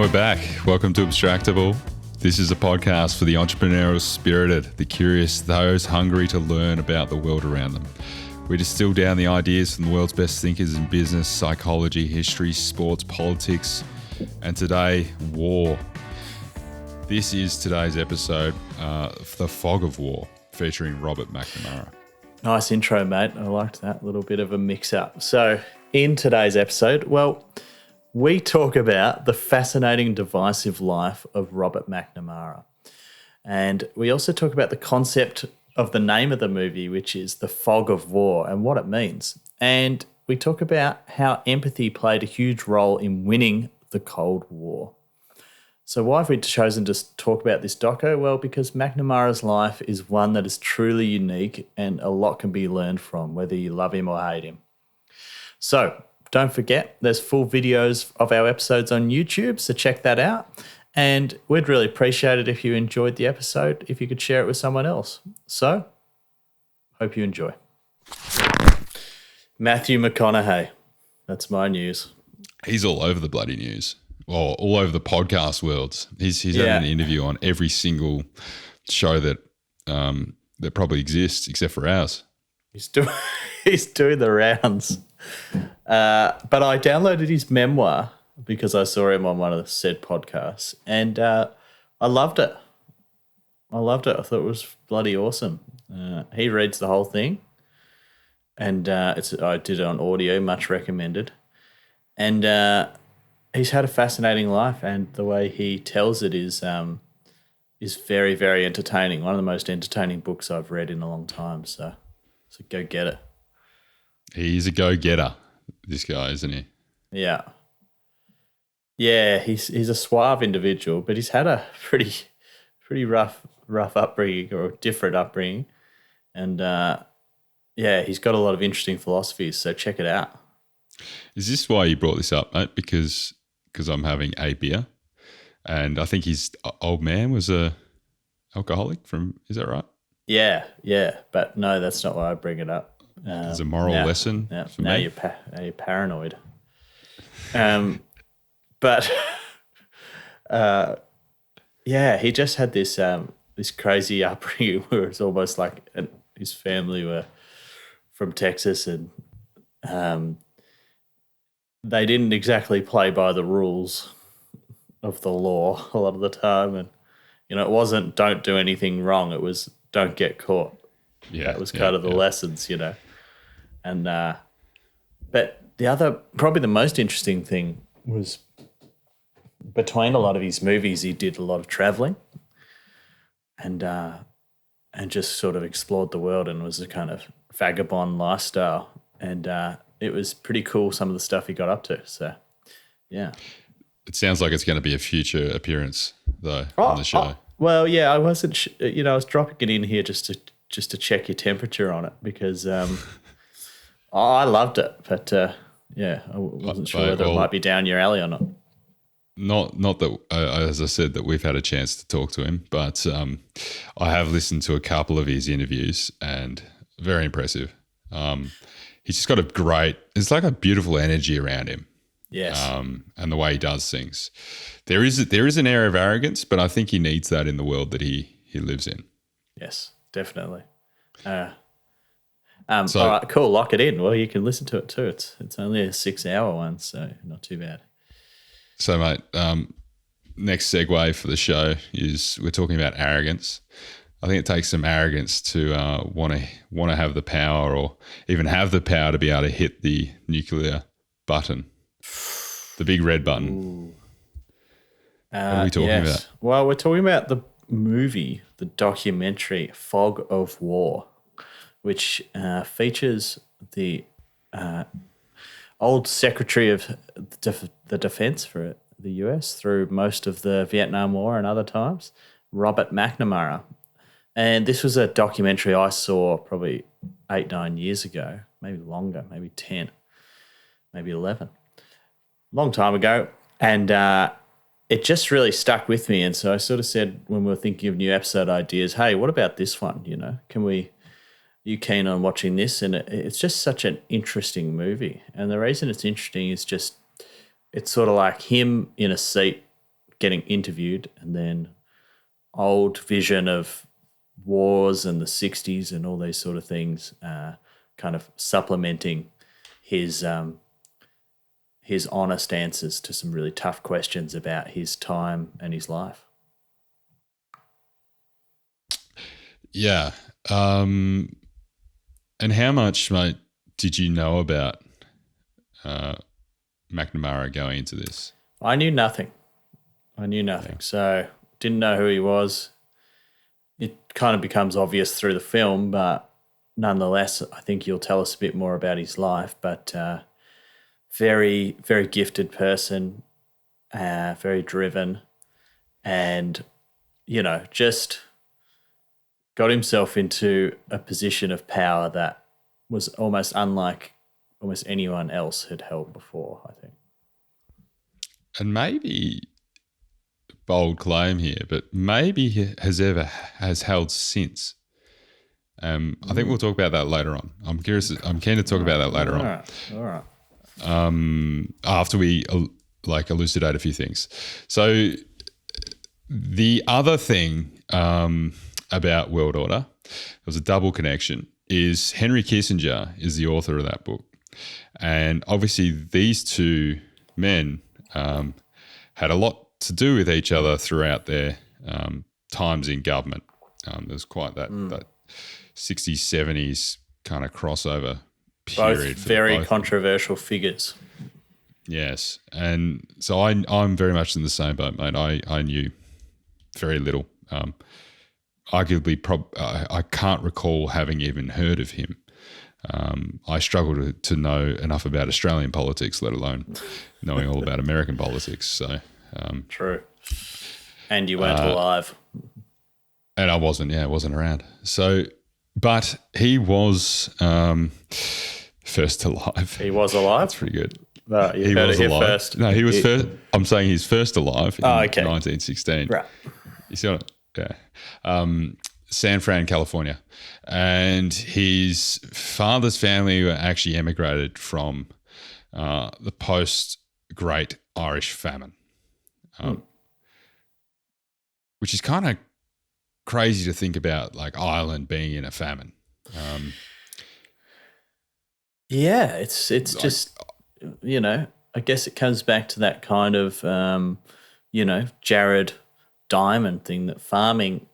we're back. Welcome to Abstractable. This is a podcast for the entrepreneurial spirited, the curious, those hungry to learn about the world around them. We distill down the ideas from the world's best thinkers in business, psychology, history, sports, politics, and today, war. This is today's episode, The Fog of War, featuring Robert McNamara. Nice intro, mate. I liked that little bit of a mix-up. So in today's episode, we talk about the fascinating divisive life of Robert McNamara. And we also talk about the concept of the name of the movie, which is The Fog of War, and what it means. And we talk about how empathy played a huge role in winning the Cold War. So why have we chosen to talk about this doco? Well, because McNamara's life is one that is truly unique and a lot can be learned from, whether you love him or hate him. So don't forget, there's full videos of our episodes on YouTube, so check that out. And we'd really appreciate it if you enjoyed the episode, if you could share it with someone else. So, hope you enjoy. Matthew McConaughey. That's my news. He's all over the bloody news. Well, all over the podcast worlds. He's had an interview on every single show that probably exists, except for ours. He's doing the rounds. But I downloaded his memoir because I saw him on one of the said podcasts, and I loved it. I thought it was bloody awesome. He reads the whole thing, and I did it on audio, much recommended. And he's had a fascinating life, and the way he tells it is very, very entertaining. One of the most entertaining books I've read in a long time. So go get it. He's a go-getter, this guy, isn't he? Yeah. Yeah, he's a suave individual, but he's had a pretty rough upbringing, or different upbringing. And he's got a lot of interesting philosophies, so check it out. Is this why you brought this up, mate? Because I'm having a beer, and I think his old man was a alcoholic is that right? Yeah, but no, that's not why I bring it up. There's a moral lesson for now me. You're paranoid. But he just had this crazy upbringing where it's almost like his family were from Texas, and they didn't exactly play by the rules of the law a lot of the time. And, it wasn't don't do anything wrong. It was don't get caught. Yeah, that was kind of the lessons, And but probably the most interesting thing was between a lot of his movies, he did a lot of traveling, and just sort of explored the world, and was a kind of vagabond lifestyle, and it was pretty cool some of the stuff he got up to. So, yeah. It sounds like it's going to be a future appearance though on the show. Well, yeah, I wasn't. I was dropping it in here just to check your temperature on it because I loved it, but I wasn't sure whether it might be down your alley or not. Not that, as I said, that we've had a chance to talk to him, but I have listened to a couple of his interviews, and very impressive. He's just got it's like a beautiful energy around him. Yes. And the way he does things. There is an air of arrogance, but I think he needs that in the world that he lives in. Yes, definitely. All right, cool. Lock it in. Well, you can listen to it too. It's only a 6-hour one, so not too bad. So, mate, next segue for the show is we're talking about arrogance. I think it takes some arrogance to want to have the power, or even have the power to be able to hit the nuclear button, the big red button. What are we talking about? Well, we're talking about the movie, the documentary Fog of War, which features the old Secretary of the Defense for the US through most of the Vietnam War and other times, Robert McNamara. And this was a documentary I saw probably 8-9 years ago, maybe longer, maybe 10, maybe 11. Long time ago. And it just really stuck with me. And so I sort of said, when we were thinking of new episode ideas, hey, what about this one? Are you keen on watching this? And it's just such an interesting movie. And the reason it's interesting is just, it's sort of like him in a seat getting interviewed, and then old vision of wars and the 60s and all these sort of things, kind of supplementing his honest answers to some really tough questions about his time and his life. Yeah. And how much, mate, did you know about MacNamara going into this? I knew nothing. So didn't know who he was. It kind of becomes obvious through the film, but nonetheless, I think you'll tell us a bit more about his life. But very, very gifted person, very driven, and, just got himself into a position of power that was almost unlike almost anyone else had held before, I think. And maybe, bold claim here, but maybe has held since. I think we'll talk about that later on. I'm keen to talk about that later on. All right. After we elucidate a few things. So the other thing about World Order, there was a double connection, is Henry Kissinger is the author of that book. And obviously these two men had a lot to do with each other throughout their times in government. There's quite that 60s, 70s kind of crossover period. Both very controversial figures. Yes. And so I'm very much in the same boat, mate. I knew very little. Arguably, I can't recall having even heard of him. I struggle to know enough about Australian politics, let alone knowing all about American politics. So true. And you weren't alive. And I wasn't around. So, but he was first alive. He was alive? That's pretty good. He was alive. First. No, he was first. I'm saying he's first alive in 1916. Right. You see what? Yeah. San Fran, California. And his father's family were actually emigrated from the post-Great Irish Famine, which is kind of crazy to think about, like Ireland being in a famine. Yeah, it's just, I guess it comes back to that kind of, Jared Diamond thing, that farming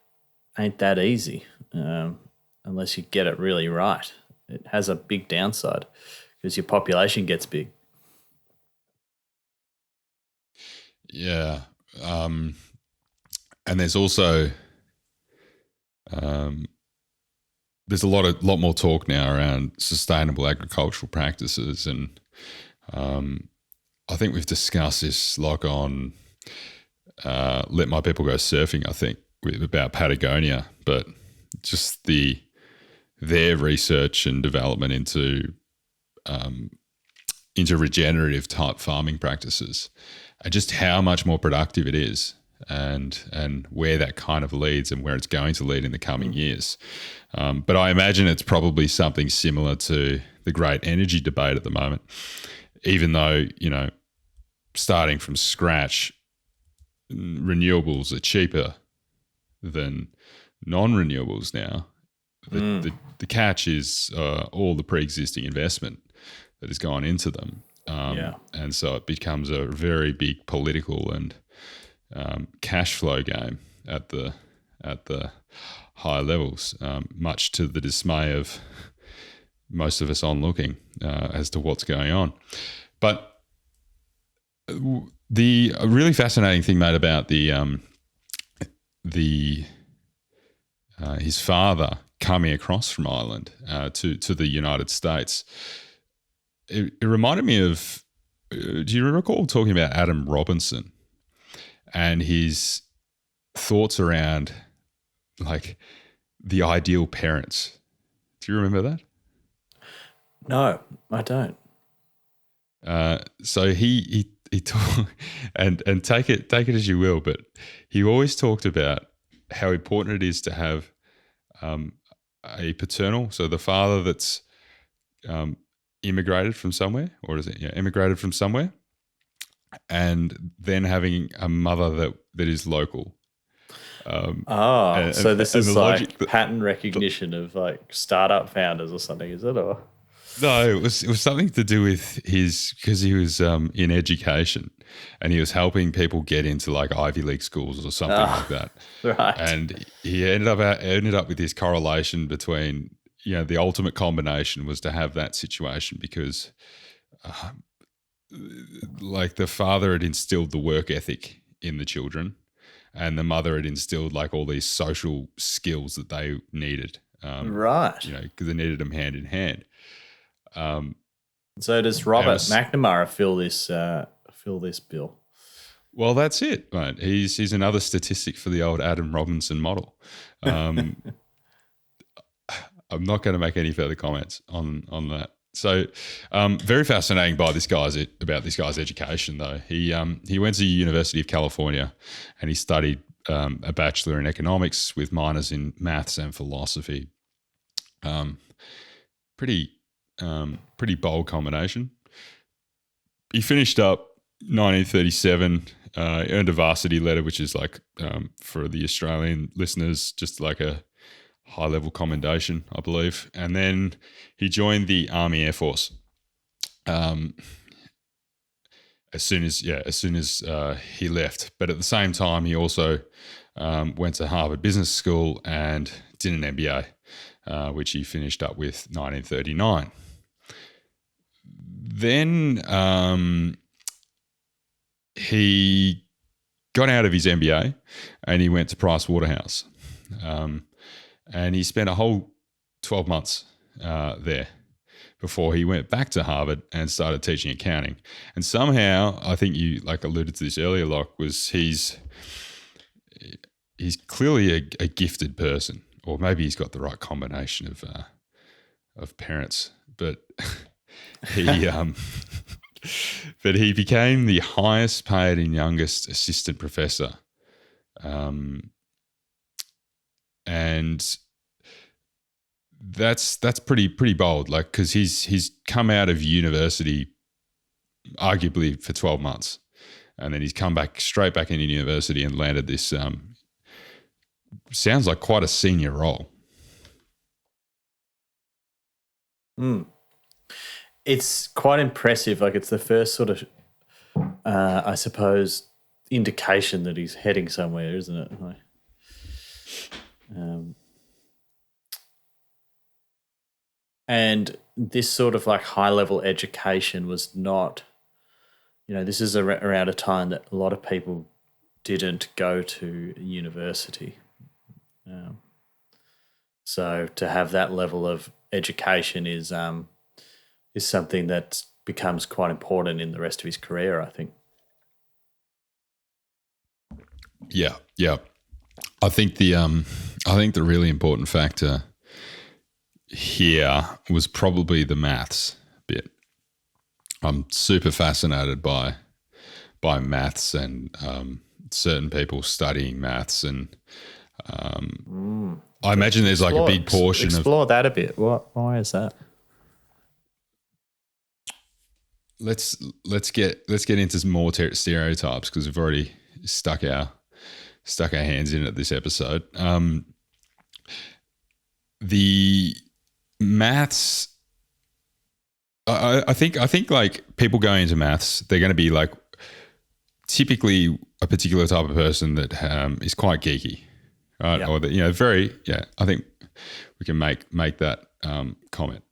ain't that easy unless you get it really right. It has a big downside because your population gets big. Yeah. And there's also there's a lot more talk now around sustainable agricultural practices, and I think we've discussed this on Let My People Go Surfing, I think, about Patagonia, but just their research and development into regenerative type farming practices, and just how much more productive it is, and where that kind of leads and where it's going to lead in the coming years. But I imagine it's probably something similar to the great energy debate at the moment, even though, starting from scratch, renewables are cheaper than non-renewables now. The catch is all the pre-existing investment that has gone into them. And so it becomes a very big political and cash flow game at the high levels, much to the dismay of most of us onlooking as to what's going on. But the really fascinating thing, mate, about his father coming across from Ireland to the United States, it reminded me of, do you recall talking about Adam Robinson and his thoughts around the ideal parents? Do you remember that? No, I don't. So he talked, and take it as you will, but he always talked about how important it is to have a paternal, so the father that's immigrated from somewhere, or is it immigrated from somewhere, and then having a mother that is local. So this is the like logic pattern recognition of like startup founders or something, is it? Or No, it was something to do with because he was in education, and he was helping people get into like Ivy League schools or something like that. right? And he ended up with this correlation between, the ultimate combination was to have that situation because, like, the father had instilled the work ethic in the children, and the mother had instilled like all these social skills that they needed. Right. Because they needed them hand in hand. So does Robert McNamara fill this bill? Well, that's it, mate. He's another statistic for the old Adam Robinson model. I'm not going to make any further comments on that. So, very fascinating about this guy's education, though. He went to the University of California, and he studied a bachelor in economics with minors in maths and philosophy. Pretty bold combination. He finished up 1937, earned a varsity letter, which is like, for the Australian listeners, just like a high-level commendation, I believe. And then he joined the Army Air Force. As soon as he left. But at the same time, he also went to Harvard Business School and did an MBA, which he finished up with 1939. Then he got out of his MBA and he went to Price Waterhouse. And he spent a whole 12 months there before he went back to Harvard and started teaching accounting. And somehow, I think you alluded to this earlier, Locke, was he's clearly a gifted person, or maybe he's got the right combination of parents. But he but he became the highest paid and youngest assistant professor. And that's pretty bold, like, because he's come out of university arguably for 12 months, and then he's come straight back into university and landed this sounds like quite a senior role. It's quite impressive. Like, it's the first sort of I suppose indication that he's heading somewhere, isn't it? Like, and this sort of like high level education was not, this is around a time that a lot of people didn't go to university. So to have that level of education is something that becomes quite important in the rest of his career, I think. Yeah. I think the really important factor here was probably the maths bit. I'm super fascinated by maths and certain people studying maths, and I imagine there's like a big portion explore that a bit. Why is that? Let's get into some more stereotypes, because we've already stuck our hands in it this episode. The maths, I think like people going into maths, they're going to be like typically a particular type of person that is quite geeky, right? Yeah. Or that, very, I think we can make that comment.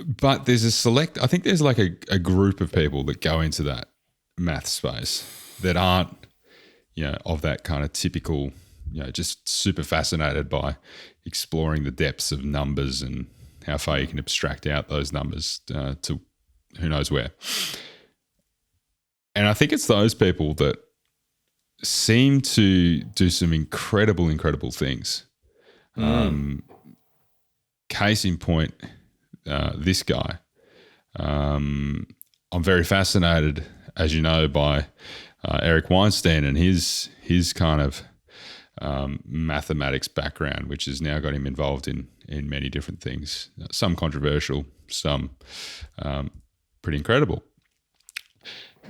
But there's I think there's like a group of people that go into that math space that aren't, of that kind of typical, just super fascinated by exploring the depths of numbers and how far you can abstract out those numbers to who knows where. And I think it's those people that seem to do some incredible things. Case in point, this guy. I'm very fascinated, as you know, by Eric Weinstein and his kind of mathematics background, which has now got him involved in many different things, some controversial, some pretty incredible.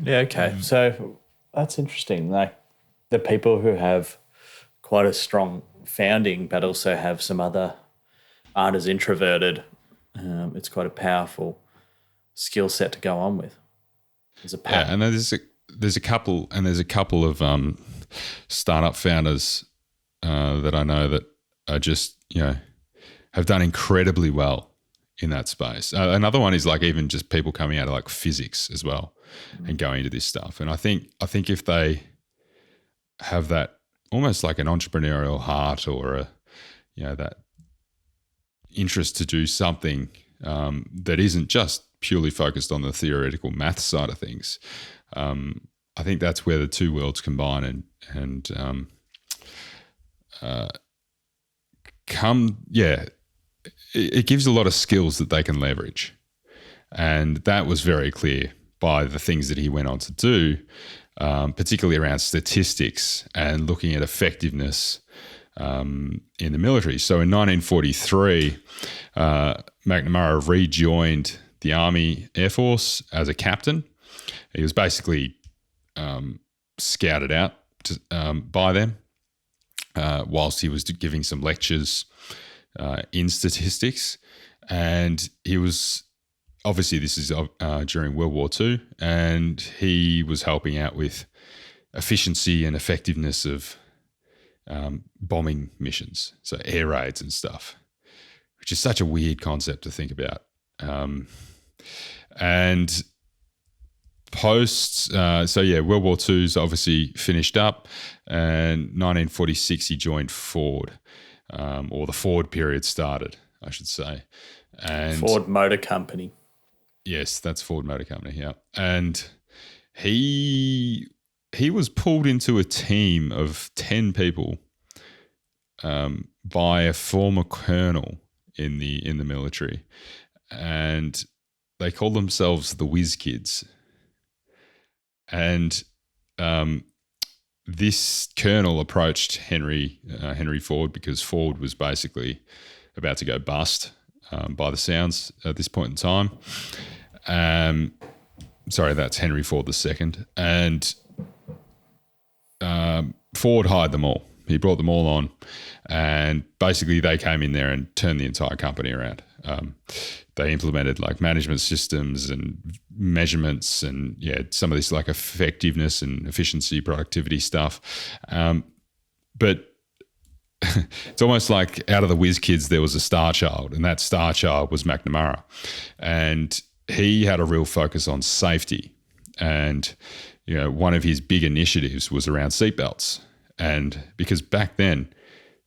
Yeah, okay. So that's interesting. Like the people who have quite a strong founding but also have some other aren't as introverted, it's quite a powerful skill set to go on with. There's a pattern. Yeah, and there's a couple of startup founders that I know that are just have done incredibly well in that space. Another one is like even just people coming out of like physics as well and going into this stuff. And I think if they have that almost like an entrepreneurial heart or that interest to do something that isn't just purely focused on the theoretical math side of things, I think that's where the two worlds combine and it gives a lot of skills that they can leverage. And that was very clear by the things that he went on to do, particularly around statistics and looking at effectiveness in the military. So in 1943, MacNamara rejoined the Army Air Force as a captain. He was basically scouted out by them whilst he was giving some lectures in statistics. And he was, obviously this is during World War II, and he was helping out with efficiency and effectiveness of bombing missions, so air raids and stuff, which is such a weird concept to think about. And post, World War II's obviously finished up, and 1946 he joined Ford, or the Ford period started, I should say. And Ford Motor Company. Yes, that's Ford Motor Company, yeah. And he was pulled into a team of 10 people by a former colonel in the military, and they called themselves the Whiz Kids. And this colonel approached Henry Ford because Ford was basically about to go bust, by the sounds at this point in time. Sorry, that's Henry Ford II. And Ford hired them all. He brought them all on, and basically they came in there and turned the entire company around. They implemented like management systems and measurements and some of this like effectiveness and efficiency, productivity stuff. But it's almost like out of the whiz kids, there was a star child, and that star child was MacNamara. And he had a real focus on safety. And, one of his big initiatives was around seatbelts. And because back then,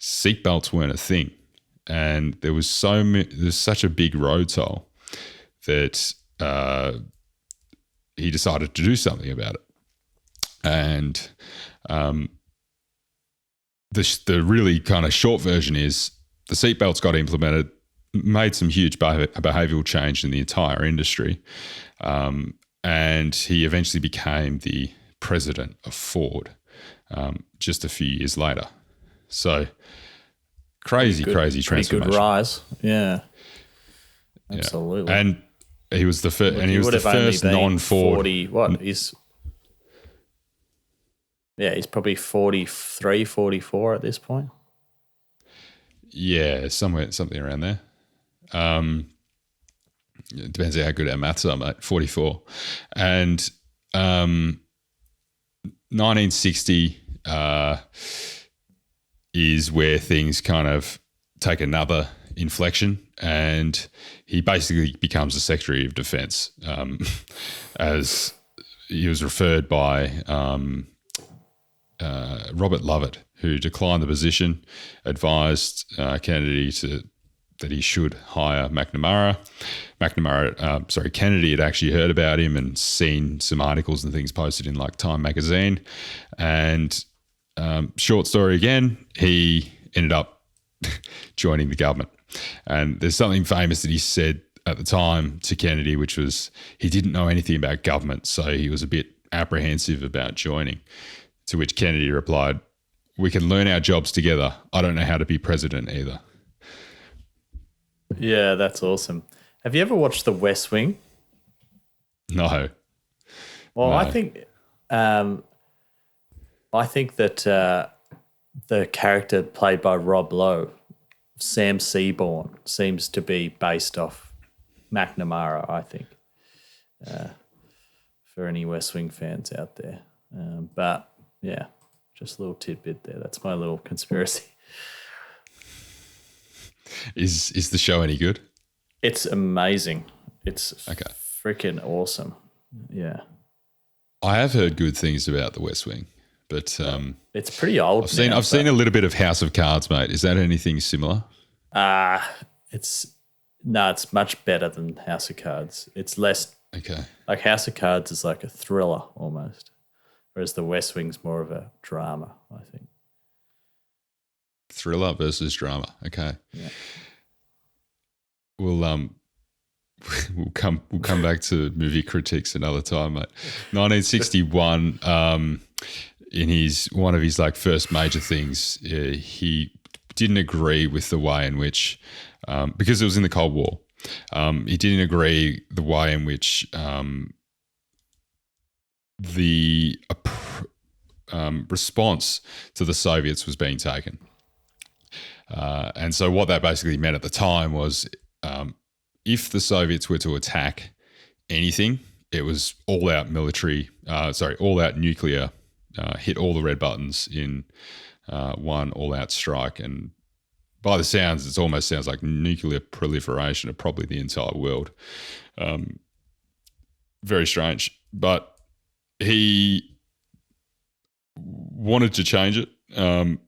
seatbelts weren't a thing. And there's such a big road toll that he decided to do something about it. And the really kind of short version is the seatbelts got implemented, made some huge behavioural change in the entire industry, and he eventually became the president of Ford just a few years later. So crazy transformation. Pretty good rise, yeah, absolutely. Yeah. And he was the first, and he was the first non-Ford. 40, what is? Yeah, he's probably 43, 44 at this point. Yeah, something around there. It depends how good our maths are, mate. 44. And 1960 is where things kind of take another inflection, and he basically becomes the Secretary of Defense, as he was referred by Robert Lovett, who declined the position, advised Kennedy that he should hire MacNamara. Kennedy had actually heard about him and seen some articles and things posted in like Time magazine. And short story again, he ended up joining the government. And there's something famous that he said at the time to Kennedy, which was he didn't know anything about government, so he was a bit apprehensive about joining. To which Kennedy replied, "We can learn our jobs together. I don't know how to be president either." Yeah, that's awesome. Have you ever watched The West Wing? No. Well, No. I think that the character played by Rob Lowe, Sam Seaborn, seems to be based off MacNamara, I think, for any West Wing fans out there. But, yeah, just a little tidbit there. That's my little conspiracy. Is the show any good? It's amazing. It's Okay. freaking awesome. Yeah. I have heard good things about the West Wing, but It's pretty old. I've seen a little bit of House of Cards, mate. Is that anything similar? It's much better than House of Cards. It's less Okay. like House of Cards is like a thriller almost, whereas the West Wing's more of a drama, I think. Thriller versus drama. Okay. Yeah. We'll we'll come back to movie critiques another time, mate. 1961, in one of his like first major things, he didn't agree with the way in which, because it was in the Cold War, he didn't agree the way in which the response to the Soviets was being taken. And so what that basically meant at the time was if the Soviets were to attack anything, it was all-out all-out nuclear, hit all the red buttons in one all-out strike. And by the sounds, it almost sounds like nuclear proliferation of probably the entire world. Very strange. But he wanted to change it. I'm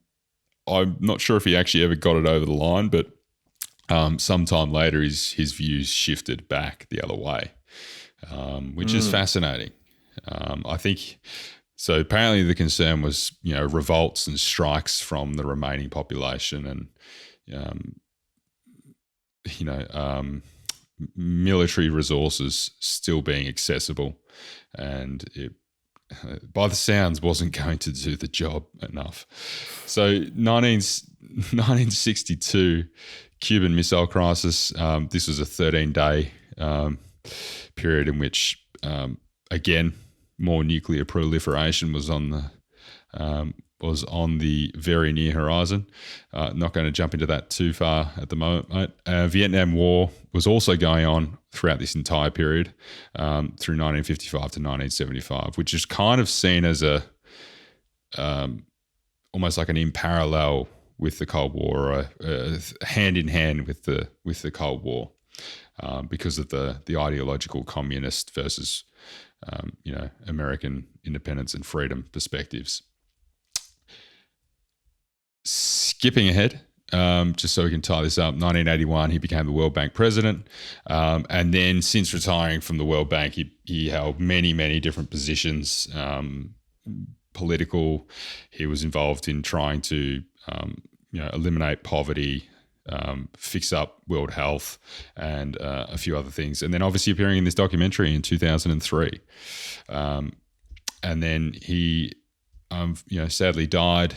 not sure if he actually ever got it over the line, but sometime later his views shifted back the other way, which is fascinating. I think so. Apparently, the concern was revolts and strikes from the remaining population, and military resources still being accessible, and it, by the sounds, wasn't going to do the job enough. So 1962, Cuban Missile Crisis. This was a 13-day period in which, again, more nuclear proliferation was on the very near horizon. Not going to jump into that too far at the moment, mate. Vietnam War was also going on throughout this entire period, through 1955 to 1975, which is kind of seen as almost like an in parallel with the Cold War, or hand in hand with the Cold War, because of the ideological communist versus American independence and freedom perspectives. Skipping ahead, just so we can tie this up, 1981, he became the World Bank president. And then since retiring from the World Bank, he held many, many different positions, political. He was involved in trying to, eliminate poverty, fix up world health, and a few other things. And then obviously appearing in this documentary in 2003. And then he, sadly died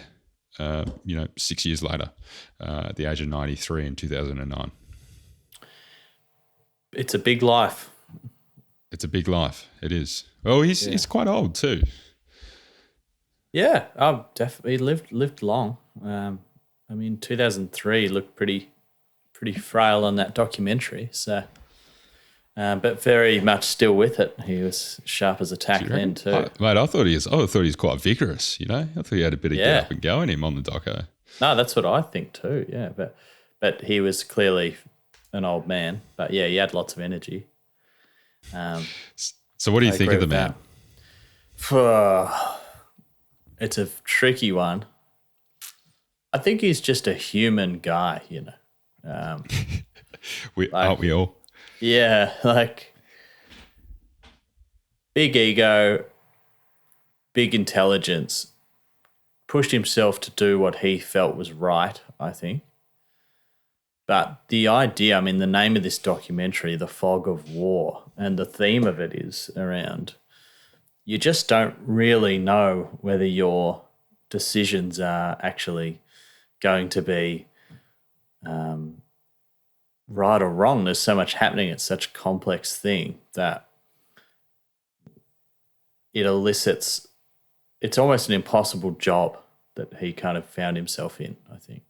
6 years later, at the age of 93 in 2009. It's a big life. It's a big life. It is. Oh, he's quite old too. Yeah, definitely lived long. 2003 looked pretty frail on that documentary. So, but very much still with it. He was sharp as a tack then too. Mate, I thought he was quite vigorous. I thought he had a bit of get up and go in him on the doco. No, that's what I think too. Yeah, but he was clearly an old man. But yeah, he had lots of energy. So what do you think of the man? It's a tricky one. I think he's just a human guy, Aren't we all? Yeah, like big ego, big intelligence, pushed himself to do what he felt was right, I think. But the idea, the name of this documentary, The Fog of War, and the theme of it is around, you just don't really know whether your decisions are actually going to be right or wrong. There's so much happening. It's such a complex thing that it elicits, it's almost an impossible job that he kind of found himself in, I think.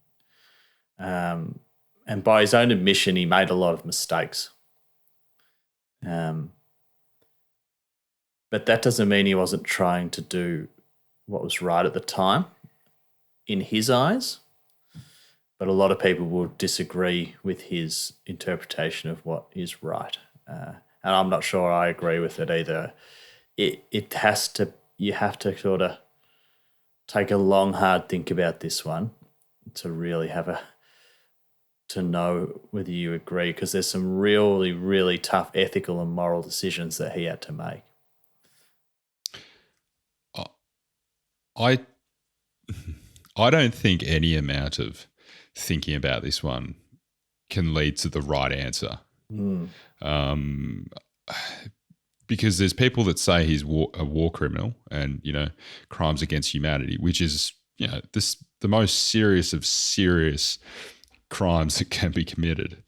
And by his own admission, he made a lot of mistakes. But that doesn't mean he wasn't trying to do what was right at the time in his eyes. But a lot of people will disagree with his interpretation of what is right. And I'm not sure I agree with it either. It has to, you have to sort of take a long, hard think about this one to really to know whether you agree, because there's some really, really tough ethical and moral decisions that he had to make. I don't think any amount of thinking about this one can lead to the right answer. Because there's people that say he's a war criminal and, crimes against humanity, which is, the most serious of serious crimes that can be committed,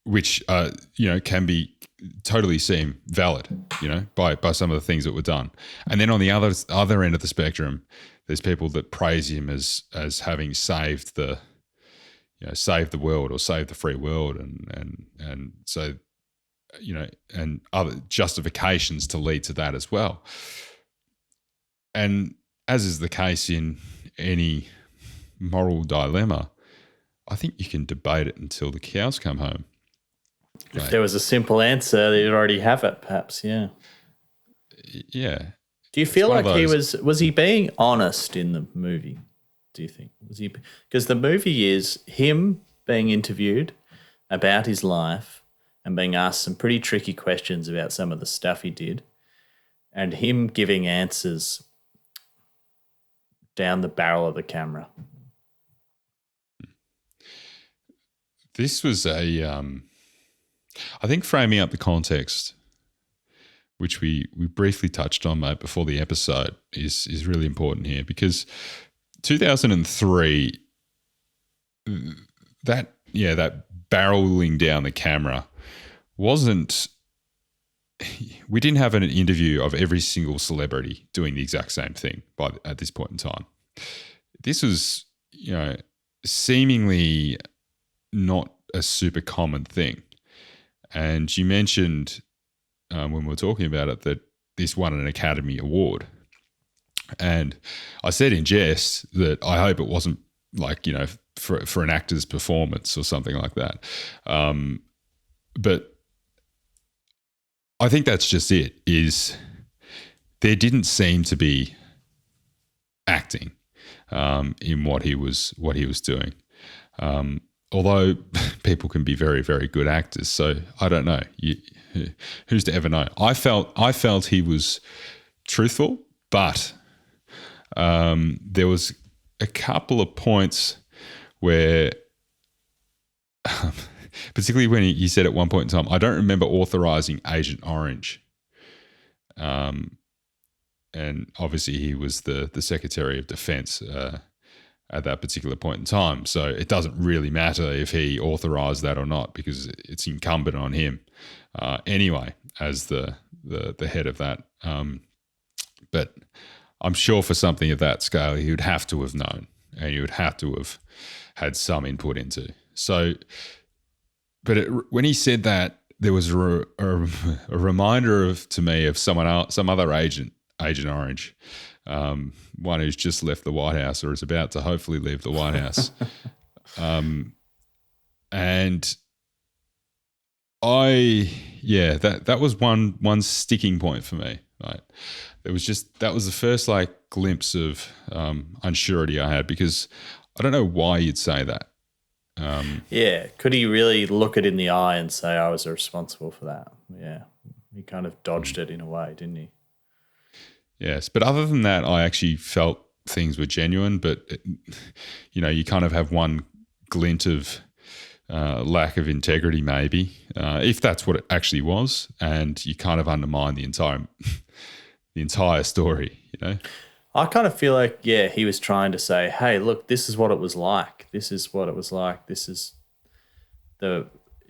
which, can be totally seem valid, by some of the things that were done. And then on the other end of the spectrum, there's people that praise him as having saved the world or saved the free world, and so, and other justifications to lead to that as well. And as is the case in any moral dilemma, I think you can debate it until the cows come home. If there was a simple answer, you'd already have it, perhaps, yeah. Yeah. Do you feel like was he being honest in the movie, do you think? Because the movie is him being interviewed about his life and being asked some pretty tricky questions about some of the stuff he did, and him giving answers down the barrel of the camera. This was I think framing up the context, which we briefly touched on, mate, before the episode, is really important here, because 2003, that barreling down the camera wasn't. We didn't have an interview of every single celebrity doing the exact same thing at this point in time. This was, seemingly not a super common thing. And you mentioned when we were talking about it that this won an Academy Award. And I said in jest that I hope it wasn't like, for an actor's performance or something like that. But I think that's just it, is there didn't seem to be acting in what he was doing. Although people can be very, very good actors. So I don't know. Who's to ever know? I felt he was truthful, but there was a couple of points where, particularly when he said at one point in time, I don't remember authorizing Agent Orange. And obviously he was the Secretary of Defense at that particular point in time. So it doesn't really matter if he authorized that or not, because it's incumbent on him anyway as the head of that. But I'm sure for something of that scale, he would have to have known, and he would have to have had some input into. So, but when he said that, there was a reminder to me of someone else, some other Agent Orange, one who's just left the White House or is about to hopefully leave the White House. And that was one sticking point for me. Right, that was the first glimpse of unsurety I had, because I don't know why you'd say that. Could he really look it in the eye and say I was responsible for that? Yeah, he kind of dodged it in a way, didn't he? Yes, but other than that, I actually felt things were genuine. But you kind of have one glint of lack of integrity, maybe, if that's what it actually was, and you kind of undermine the entire story. I kind of feel like, he was trying to say, hey, look, this is what it was like. This is what it was like. This is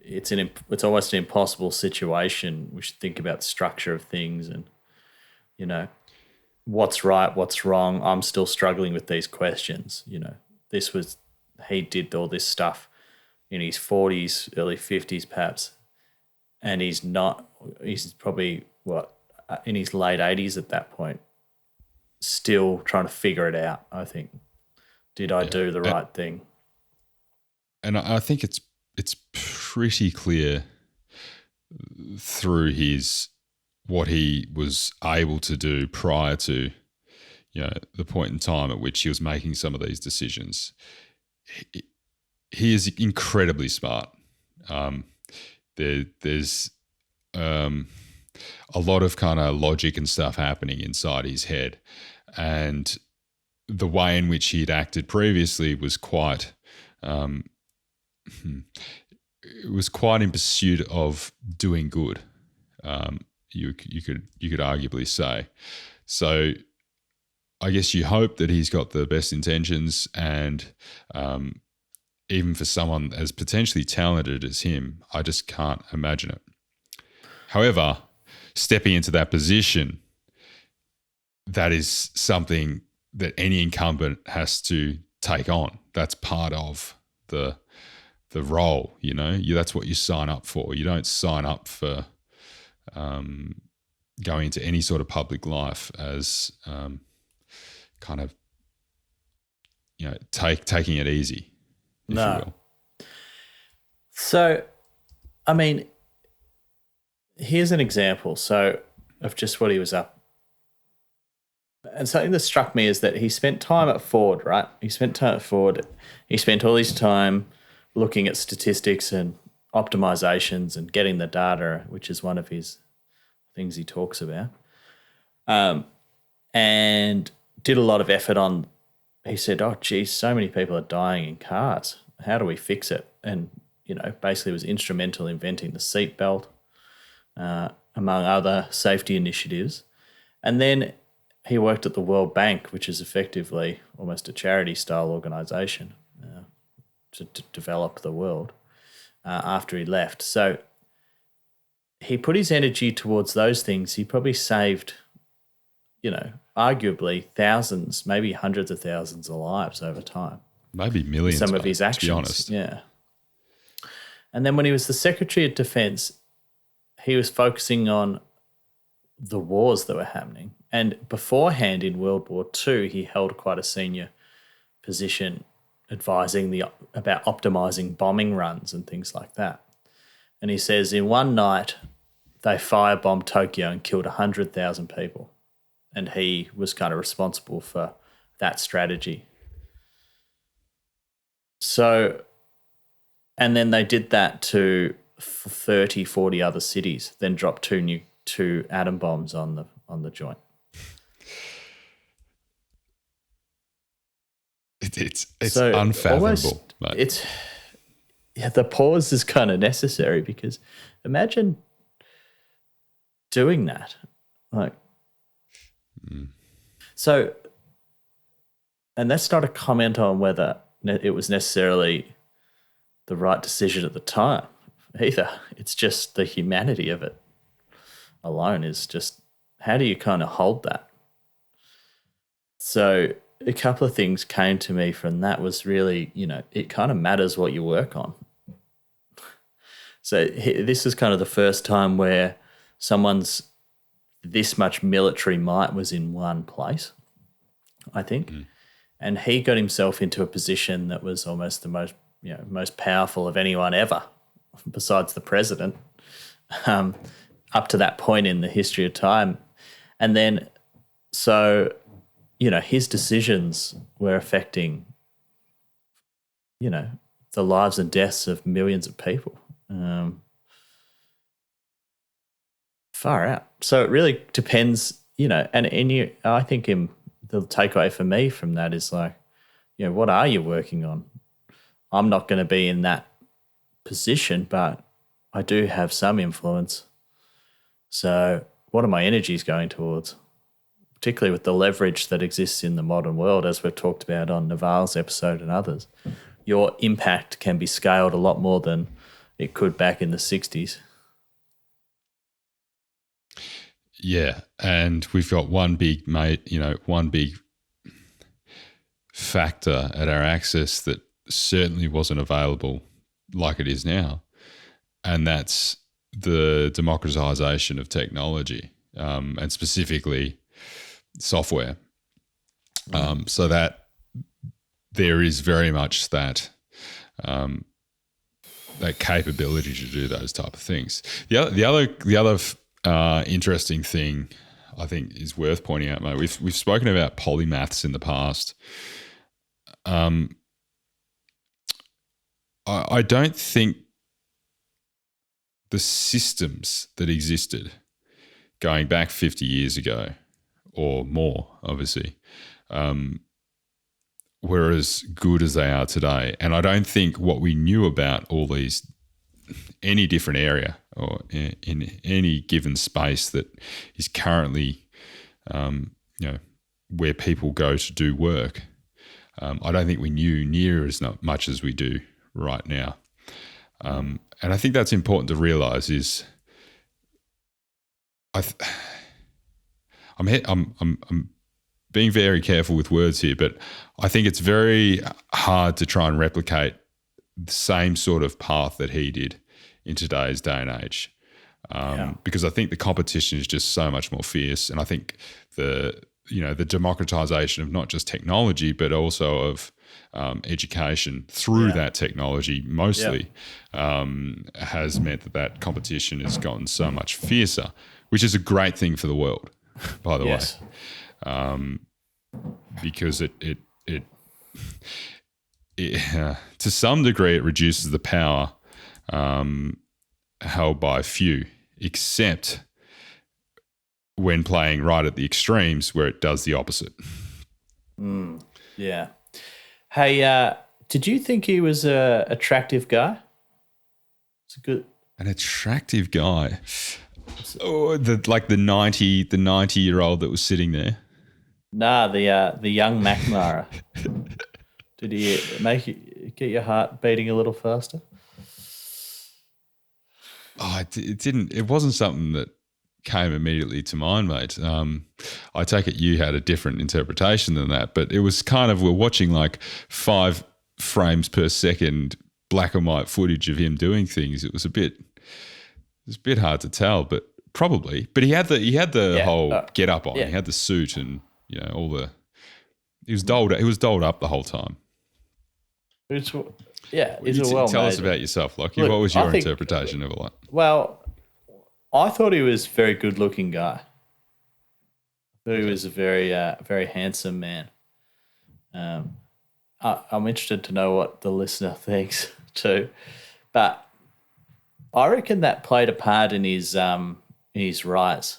it's almost an impossible situation. We should think about the structure of things and, you know, what's right, what's wrong. I'm still struggling with these questions. You know, he did all this stuff in his 40s, early 50s perhaps, and he's probably, in his late 80s at that point, still trying to figure it out, I think. Did I do the right thing? And I think it's pretty clear through what he was able to do prior to, you know, the point in time at which he was making some of these decisions. He is incredibly smart. There's a lot of kind of logic and stuff happening inside his head, and the way in which he'd acted previously was quite in pursuit of doing good. You could arguably say. So I guess you hope that he's got the best intentions, and even for someone as potentially talented as him, I just can't imagine it. However, stepping into that position, that is something that any incumbent has to take on. That's part of the role, you know. That's what you sign up for. You don't sign up for going into any sort of public life as kind of, you know, taking it easy, if you will. So, I mean, here's an example. So, of just what he was up. And something that struck me is that he spent time at Ford, right? He spent time at Ford. He spent all his time looking at statistics and optimizations and getting the data, which is one of his things he talks about. And did a lot of effort on, he said, oh, geez, so many people are dying in cars. How do we fix it? And, you know, basically was instrumental in inventing the seatbelt, among other safety initiatives. And then he worked at the World Bank, which is effectively almost a charity-style organisation to develop the world after he left. So he put his energy towards those things. He probably saved, you know, arguably thousands, maybe hundreds of thousands of lives over time. Maybe millions. Some of his actions, to be honest. Yeah. And then when he was the Secretary of Defence, he was focusing on the wars that were happening. And beforehand in World War II, he held quite a senior position advising about optimizing bombing runs and things like that. And he says in one night, they firebombed Tokyo and killed 100,000 people. And he was kind of responsible for that strategy. So, and then they did that to 30, 40 other cities, then dropped two atom bombs on the joint. It's so unfathomable. Almost, the pause is kind of necessary, because imagine doing that. So, and that's not a comment on whether it was necessarily the right decision at the time either. It's just the humanity of it alone is just, how do you kind of hold that? So a couple of things came to me from that was really, you know, it kind of matters what you work on. So this is kind of the first time where someone's this much military might was in one place, I think. And he got himself into a position that was almost the most powerful of anyone ever, besides the president, up to that point in the history of time. And then, so, you know, his decisions were affecting, you know, the lives and deaths of millions of people. Far out. So it really depends, you know, and I think the takeaway for me from that is like, you know, what are you working on? I'm not going to be in that position, but I do have some influence. So what are my energies going towards? Particularly with the leverage that exists in the modern world, as we've talked about on Naval's episode and others. Your impact can be scaled a lot more than it could back in the 60s. Yeah, and we've got one big factor at our access that certainly wasn't available like it is now, and that's the democratization of technology, and specifically software. So that there is very much that that capability to do those type of things. The other interesting thing I think is worth pointing out, mate. We've spoken about polymaths in the past. I don't think the systems that existed going back 50 years ago or more, obviously, were as good as they are today. And I don't think what we knew about all these, any different area or in any given space that is currently, where people go to do work, I don't think we knew near as much as we do right now. And I think that's important to realise is I'm being very careful with words here, but I think it's very hard to try and replicate the same sort of path that he did in today's day and age, because I think the competition is just so much more fierce, and I think the democratization of not just technology but also of education through that technology mostly has meant that competition has gotten so much fiercer, which is a great thing for the world, by the way. Because it to some degree it reduces the power held by few, except when playing right at the extremes where it does the opposite. Yeah. Hey, did you think he was a attractive guy? It's an attractive guy. Oh, the 90-year-old that was sitting there. Nah, the young MacNamara. Did he get your heart beating a little faster? Oh, it didn't. It wasn't something that came immediately to mind, mate. I take it you had a different interpretation than that, but it was kind of, we're watching like 5 frames per second black and white footage of him doing things. It was a bit hard to tell, but probably. But he had the whole get up on. Yeah. He had the suit and all the. He was dolled up the whole time. Tell us about yourself, Lockie. What was your interpretation of it? Well, I thought he was a very good-looking guy. I thought he was a very, very handsome man. I'm interested to know what the listener thinks too, but I reckon that played a part in his rise.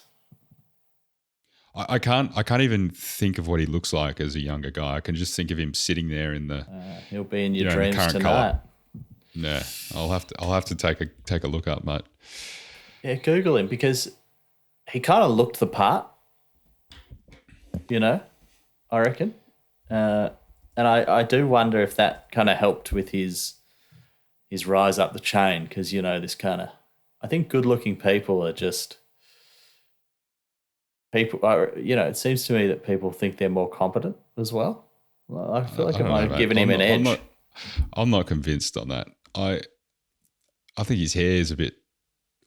I can't even think of what he looks like as a younger guy. I can just think of him sitting there in the. He'll be in your dreams tonight. Colour. Yeah, I'll have to take a look up, mate. Yeah, Google him because he kind of looked the part. I reckon, and I do wonder if that kind of helped with his rise up the chain because this kind of. I think good-looking people are just. People are, it seems to me that people think they're more competent as well. I feel like it might have given him an edge. I'm not convinced on that. I think his hair is a bit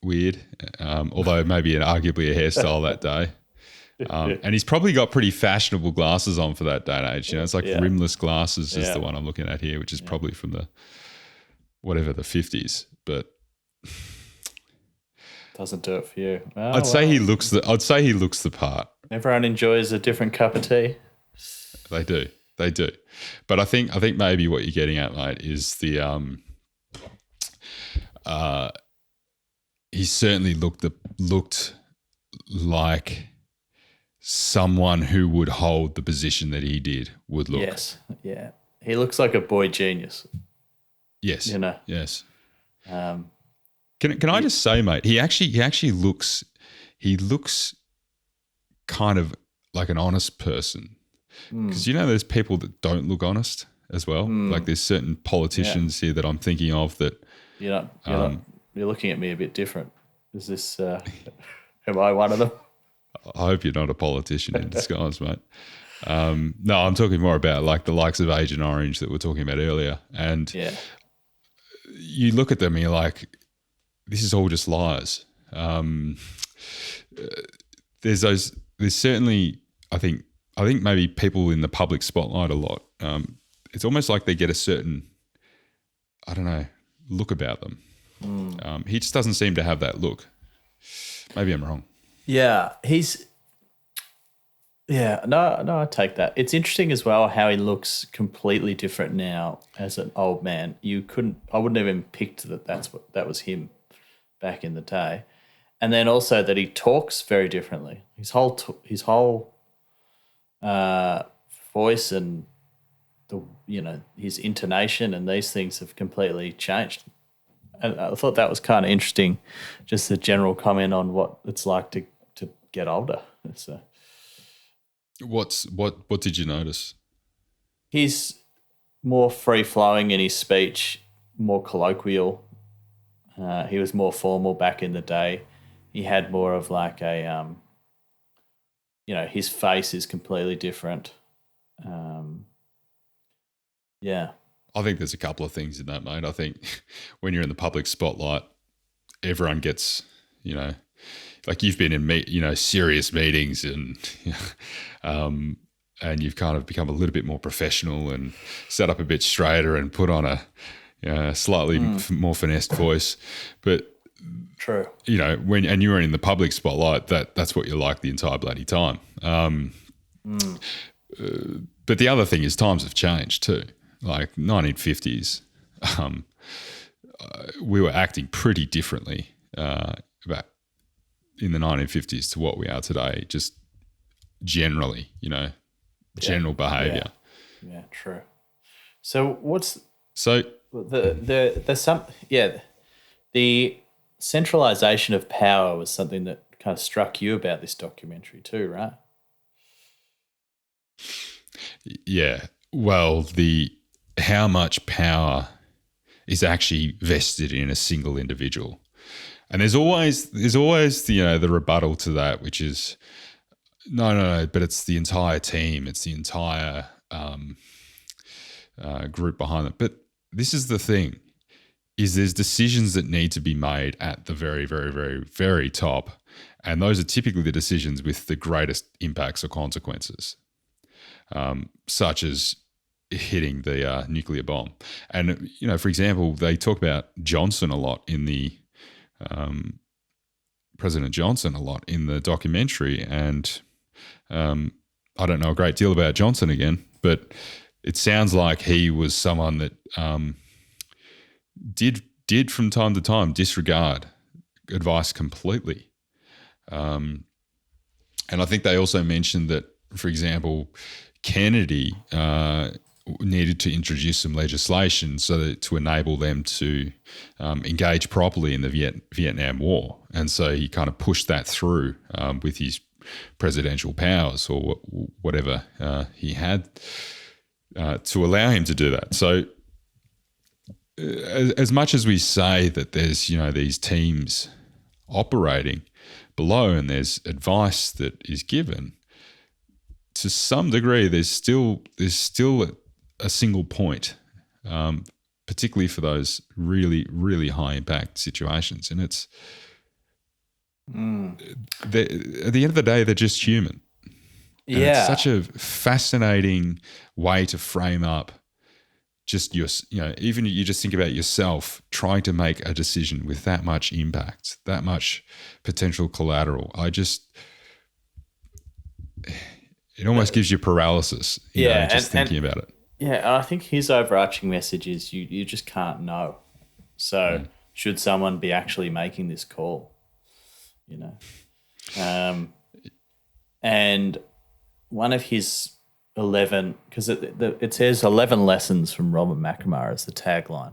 weird, although maybe arguably a hairstyle that day. And he's probably got pretty fashionable glasses on for that day and age. It's like rimless glasses is the one I'm looking at here, which is probably from the 50s, but. Doesn't do it for you. Oh, I'd say he looks the part. Everyone enjoys a different cup of tea. They do. But I think maybe what you're getting at, mate, is the he certainly looked like someone who would hold the position that he did would look. Yes. Yeah. He looks like a boy genius. Yes. Yes. Can I just say, mate? He actually looks kind of like an honest person, because there's people that don't look honest as well. Like there's certain politicians here that I'm thinking of that You're looking at me a bit different. Is this? Am I one of them? I hope you're not a politician in disguise, mate. No, I'm talking more about like the likes of Agent Orange that we were talking about earlier. And you look at them and you're like, this is all just lies. There's certainly, I think maybe people in the public spotlight a lot. It's almost like they get a certain, I don't know, look about them. He just doesn't seem to have that look. Maybe I'm wrong. Yeah, no, I take that. It's interesting as well how he looks completely different now as an old man. I wouldn't have even picked that was him back in the day. And then also that he talks very differently. His whole voice and his intonation and these things have completely changed. And I thought that was kind of interesting, just the general comment on what it's like to get older. So, what did you notice? He's more free flowing in his speech, more colloquial. He was more formal back in the day. He had more of like a, his face is completely different. I think there's a couple of things in that, mate. I think when you're in the public spotlight, everyone gets, like you've been in serious meetings and and you've kind of become a little bit more professional and set up a bit straighter and put on a slightly more finessed voice. But true, when you were in the public spotlight, that's what you're like the entire bloody time. But the other thing is times have changed too. Like 1950s, we were acting pretty differently back in the 1950s to what we are today. Just generally, general behaviour. Yeah, true. So the centralisation of power was something that kind of struck you about this documentary too, right? Yeah. Well, how much power is actually vested in a single individual. And there's always the rebuttal to that, which is no, but it's the entire team, it's the entire group behind it. But this is the thing, is there's decisions that need to be made at the very, very, very, very top, and those are typically the decisions with the greatest impacts or consequences, such as hitting the nuclear bomb. And, for example, they talk about Johnson a lot in the President Johnson a lot in the documentary. And I don't know a great deal about Johnson again, but it sounds like he was someone that did from time to time disregard advice completely. And I think they also mentioned that, for example, Kennedy needed to introduce some legislation to enable them to engage properly in the Vietnam War. And so he kind of pushed that through with his presidential powers or whatever he had to allow him to do that. So as much as we say that there's, these teams operating below and there's advice that is given, to some degree there's still a single point, particularly for those really, really high impact situations. And it's at the end of the day, they're just human. And it's such a fascinating way to frame up just even you just think about yourself trying to make a decision with that much impact, that much potential collateral. It almost gives you paralysis, thinking about it. Yeah, and I think his overarching message is you just can't know. So should someone be actually making this call, and one of his 11, because it says 11 lessons from Robert McNamara as the tagline.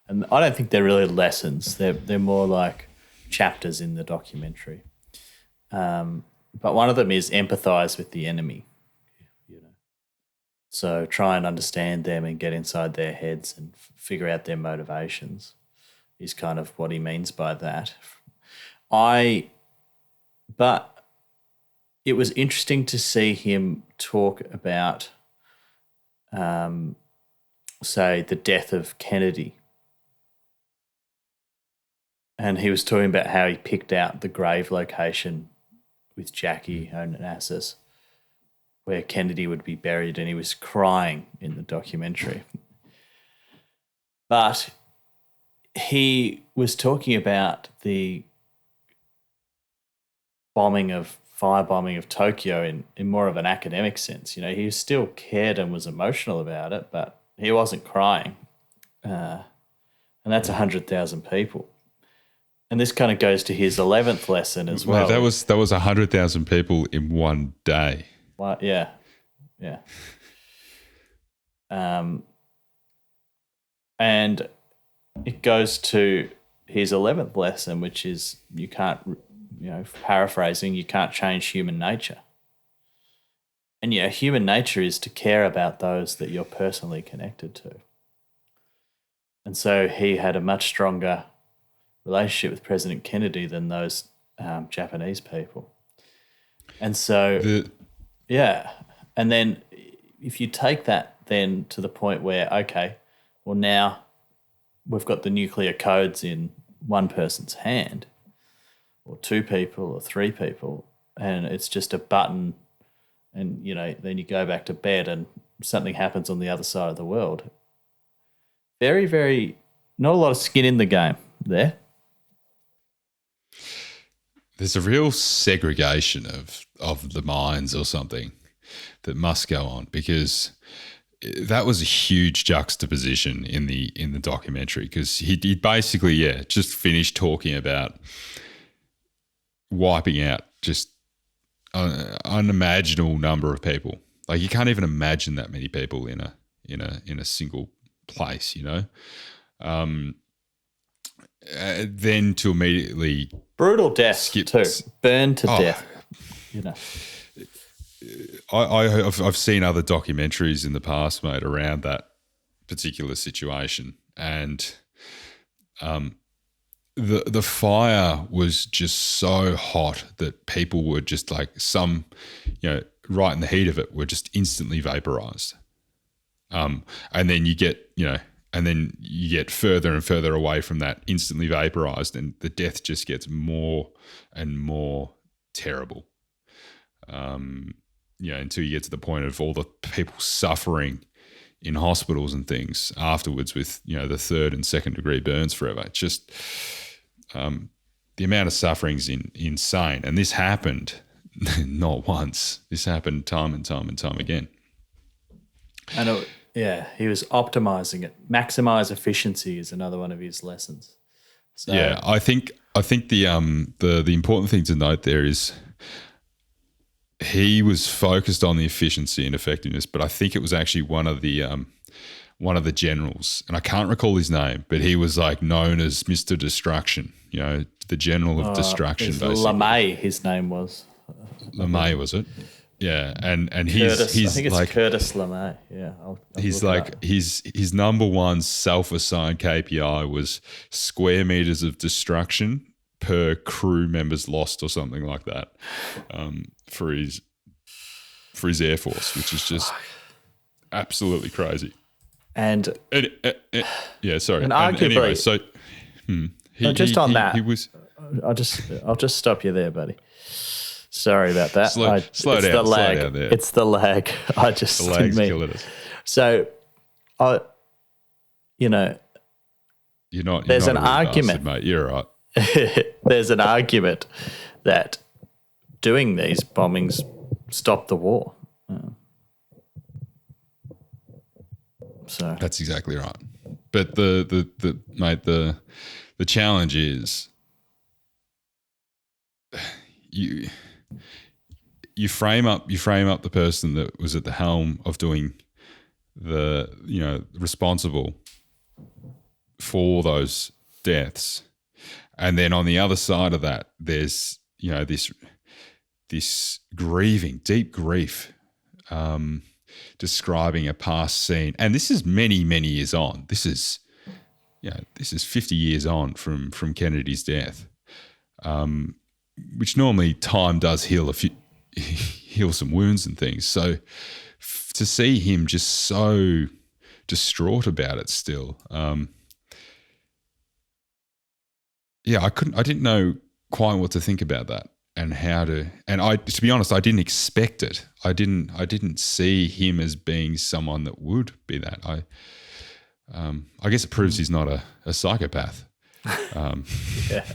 And I don't think they're really lessons. They're more like chapters in the documentary. But one of them is empathize with the enemy. So try and understand them and get inside their heads and figure out their motivations. is kind of what he means by that. But it was interesting to see him talk about, say, the death of Kennedy. And he was talking about how he picked out the grave location with Jackie Onassis where Kennedy would be buried, and he was crying in the documentary. But he was talking about the firebombing of Tokyo in more of an academic sense. You know, he still cared and was emotional about it, but he wasn't crying. And that's 100,000 people. And this kind of goes to his 11th lesson as well. Mate, that was 100,000 people in one day. Well, yeah. And it goes to his 11th lesson, which is you can't, paraphrasing, you can't change human nature. And human nature is to care about those that you're personally connected to. And so he had a much stronger relationship with President Kennedy than those Japanese people. And so, and then if you take that then to the point where, okay, well now we've got the nuclear codes in one person's hand, or two people or three people, and it's just a button, and then you go back to bed and something happens on the other side of the world. Very, very, not a lot of skin in the game there. There's a real segregation of the minds or something that must go on, because that was a huge juxtaposition in the documentary, because he basically just finished talking about wiping out just an unimaginable number of people. Like, you can't even imagine that many people in a single place, then to immediately brutal death too, burned to death. I've seen other documentaries in the past, mate, around that particular situation, and the fire was just so hot that people were just like right in the heat of it, were just instantly vaporized. And then you get further and further away from that instantly vaporized, and the death just gets more and more terrible. Until you get to the point of all the people suffering in hospitals and things afterwards with, the third and second degree burns forever. It's just the amount of suffering is insane. And this happened not once. This happened time and time and time again. I know. Yeah, he was optimizing it. Maximize efficiency is another one of his lessons. So, yeah, I think the important thing to note there is he was focused on the efficiency and effectiveness, but I think it was actually one of the generals, and I can't recall his name, but he was like known as Mr. Destruction, the general of destruction. Basically, LeMay, his name was. LeMay, was it? Yeah, and Curtis, he's I think it's like Curtis LeMay. Yeah, I'll he's like his number one self-assigned KPI was square meters of destruction per crew members lost, or something like that, for his Air Force, which is just absolutely crazy. And sorry. And arguably, anyway, so I'll just stop you there, buddy. Sorry about that. Slow down. The lag. Slow down there. It's the lag. I just the lag's killing us. So, you're not. There's an argument, bastard, mate. You're all right. There's an argument that doing these bombings stopped the war. So that's exactly right. But the challenge is you frame up the person that was at the helm of doing responsible for those deaths, and then on the other side of that, there's this grieving, deep grief, describing a past scene, and this is many years on. This is this is 50 years on from Kennedy's death, which normally time does heal heal some wounds and things. So to see him just so distraught about it still, I didn't know quite what to think about that and to be honest, I didn't expect it. I didn't see him as being someone that would be that. I guess it proves he's not a psychopath. Yeah.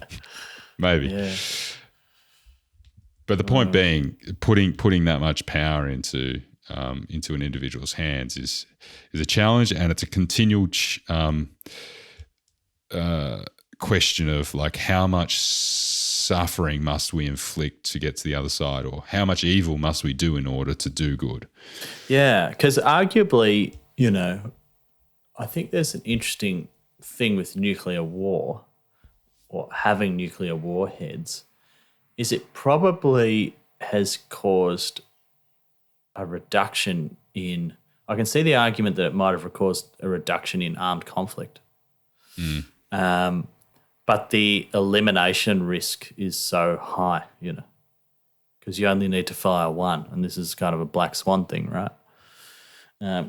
Maybe. Yeah. But the point being, putting that much power into an individual's hands is a challenge, and it's a continual question of like how much suffering must we inflict to get to the other side, or how much evil must we do in order to do good? Yeah, because arguably, I think there's an interesting thing with nuclear war or having nuclear warheads is it probably has caused a reduction in – I can see the argument that it might have caused a reduction in armed conflict. But the elimination risk is so high, because you only need to fire one, and this is kind of a black swan thing, right?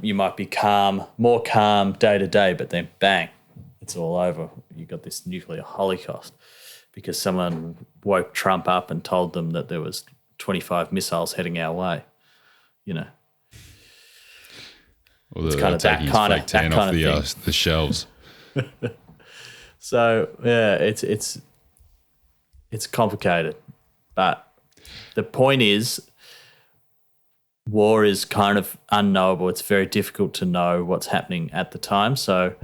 You might be more calm day to day, but then bang, it's all over. You got this nuclear holocaust because someone woke Trump up and told them that there was 25 missiles heading our way. Or it's kind of that kind of thing. The shelves. So yeah, it's complicated, but the point is, war is kind of unknowable. It's very difficult to know what's happening at the time. So,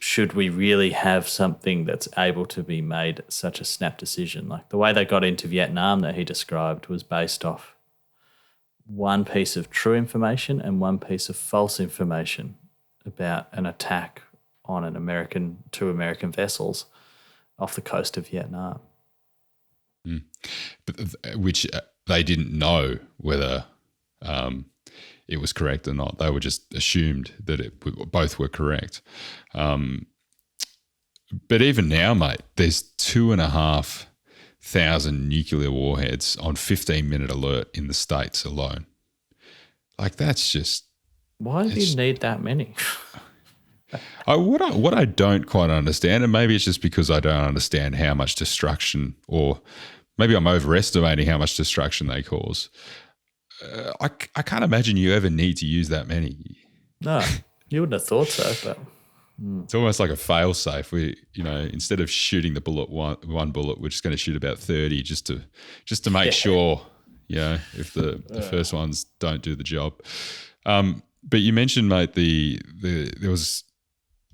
should we really have something that's able to be made such a snap decision? Like the way they got into Vietnam that he described was based off one piece of true information and one piece of false information about an attack on two American vessels off the coast of Vietnam. But which they didn't know whether it was correct or not. They were just assumed that both were correct. But even now, mate, there's 2,500 nuclear warheads on 15-minute alert in the States alone. Like that's just... Why do you need that many? What I don't quite understand, and maybe it's just because I don't understand how much destruction, or maybe I'm overestimating how much destruction they cause. I can't imagine you ever need to use that many. No, you wouldn't have thought so, but it's almost like a fail-safe. Instead of shooting the bullet one bullet, we're just going to shoot about 30 just to make sure, if the first ones don't do the job. But you mentioned, mate, there was